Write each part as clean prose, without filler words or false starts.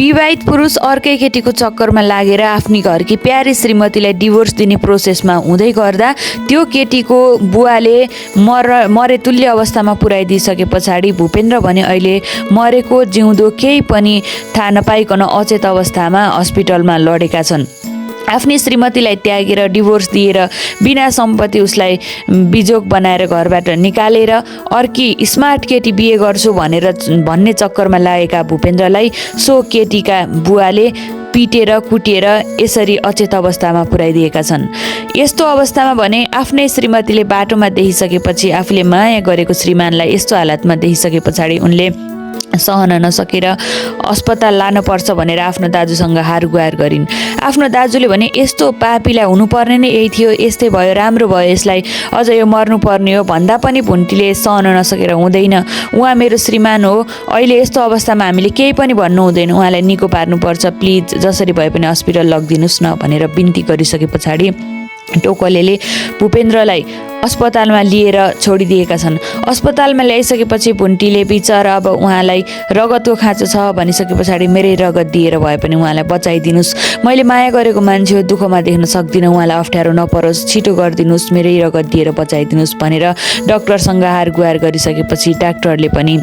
विवाहित पुरुष अर्कै केटीको चक्करमा लागेर आफ्नी घरकी प्यारी श्रीमतीलाई डिभोर्स दिने प्रोसेसमा हुँदै गर्दा त्यो केटीको बुवाले मरे तुल्य अवस्थामा पुर्याइदिइसके पछाडि भूपेन्द्र भने अहिले मरेको जिउँदो केही पनि थाहा नपाइकन अचेत अवस्थामा हस्पिटलमा लडेका छन्। आफ्नी श्रीमतीलाई त्यागेर डिभोर्स दिएर बिना सम्पत्ति उसलाई बिजोग बनाएर घरबाट निकालेर अर्की स्मार्ट केटी बिहे गर्छु भन्ने चक्करमा लागेका भूपेन्द्रलाई सो केटीका बुवाले पिटेर कुटेर यसरी अचेत अवस्थामा पुर्याइदिएका छन्। यस्तो अवस्थामा भने आफ्नै श्रीमतीले बाटोमा देखिसकेपछि आफूले माया गरेको श्रीमानलाई यस्तो हालतमा देखिसके पछाडि उनले सहन नसकेर अस्पताल लानुपर्छ भनेर आफ्नो दाजुसँग हार गुहार गरिन्। आफ्नो दाजुले भने यस्तो पापीलाई हुनुपर्ने नै यही थियो, यस्तै भयो, राम्रो भयो, यसलाई अझ यो मर्नुपर्ने हो भन्दा पनि भुन्टीले सहन नसकेर हुँदैन, उहाँ मेरो श्रीमान हो, अहिले यस्तो अवस्थामा हामीले केही पनि भन्नु हुँदैन, उहाँलाई निको पार्नुपर्छ, प्लिज जसरी भए पनि हस्पिटल लगिदिनुहोस् न भनेर बिन्ती गरिसके पछाडि टोकलेले भूपेन्द्रलाई अस्पतालमा लिएर छोडिदिएका छन्। अस्पतालमा ल्याइसकेपछि भुन्टीले बिचरा अब उहाँलाई रगतको खाँचो छ भनिसके पछाडि मेरै रगत दिएर भए पनि उहाँलाई बचाइदिनुहोस्, मैले माया गरेको मान्छे हो, दुःखमा देख्न सक्दिनँ, उहाँलाई अप्ठ्यारो नपरोस्, छिटो गरिदिनुहोस्, मेरै रगत दिएर बचाइदिनुहोस् भनेर डाक्टरसँग हार गुहार गरिसकेपछि डाक्टरले पनि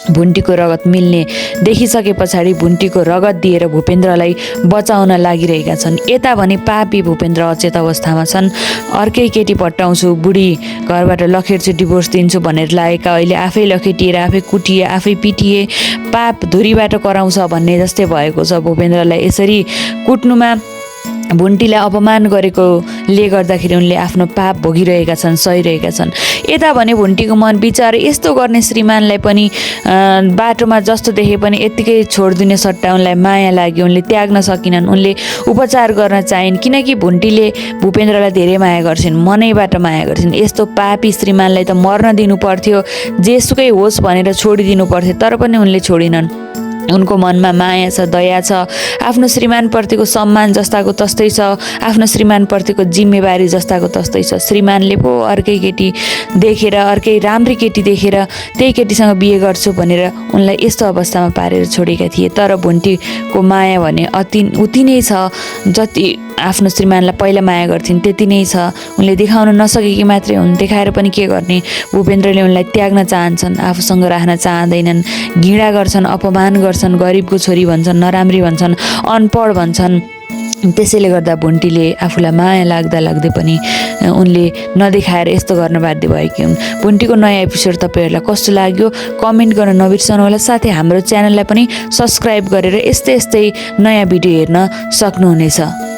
भुन्टीको रगत मिल्ने देखिसके पछाडि भुन्टीको रगत दिएर भूपेन्द्रलाई बचाउन लागिरहेका छन्। यता भने पापी भूपेन्द्र अचेत अवस्थामा छन्। अर्कै केटी पट्टाउँछु, बुढी घरबाट लखेट्छु, डिभोर्स दिन्छु भनेर लागेका अहिले आफै लखेटिएर आफै कुटिए आफै पिटिए, पाप धुरीबाट कराउँछ भन्ने जस्तै भएको छ। भूपेन्द्रलाई यसरी कुट्नुमा भुन्टीलाई अपमान गरेकोले गर्दाखेरि उनले आफ्नो पाप भोगिरहेका छन्, सहिरहेका छन्। यता भने भुन्टीको मन बिचार यस्तो गर्ने श्रीमानलाई पनि बाटोमा जस्तो देखे पनि यत्तिकै छोडिदिने सट्टा उनलाई माया लाग्यो, उनले त्याग्न सकिनन्, उनले उपचार गर्न चाहिन्, किनकि भुन्टीले भूपेन्द्रलाई धेरै माया गर्छिन्, मनैबाट माया गर्छिन्। यस्तो पापी श्रीमानलाई त मर्न दिनु पर्थ्यो, जेसुकै होस् भनेर छोडिदिनु पर्थ्यो, तर पनि उनले छोडिनन्। उनको मनमा माया छ, दया छ, आफ्नो श्रीमानप्रतिको सम्मान जस्ताको तस्तै छ, आफ्नो श्रीमानप्रतिको जिम्मेवारी जस्ताको तस्तै छ। श्रीमानले पो अर्कै केटी देखेर, अर्कै राम्री केटी देखेर त्यही केटीसँग बिहे गर्छु भनेर उनलाई यस्तो अवस्थामा पारेर छोडेका थिए। तर भुन्टीको माया भने उति नै छ, जति आफ्नो श्रीमानलाई पहिला माया गर्थिन् त्यति नै छ। उनले देखाउन नसकेकी मात्रै हुन्, देखाएर पनि के गर्ने। भूपेन्द्रले उनलाई त्याग्न चाहन्छन्, आफूसँग राख्न चाहँदैनन्, घृणा गर्छन्, अपमान गर्छन्, गरिबको छोरी भन्छन्, नराम्री भन्छन्, अनपढ भन्छन्। त्यसैले गर्दा भुन्टीले आफूलाई माया लाग्दै पनि उनले नदेखाएर यस्तो गर्न बाध्य भएकी हुन्। भुन्टीको नयाँ एपिसोड तपाईँहरूलाई कस्तो लाग्यो कमेन्ट गर्न नबिर्सनुहोला। साथै हाम्रो च्यानललाई पनि सब्सक्राइब गरेर यस्तै नयाँ भिडियो हेर्न सक्नुहुनेछ।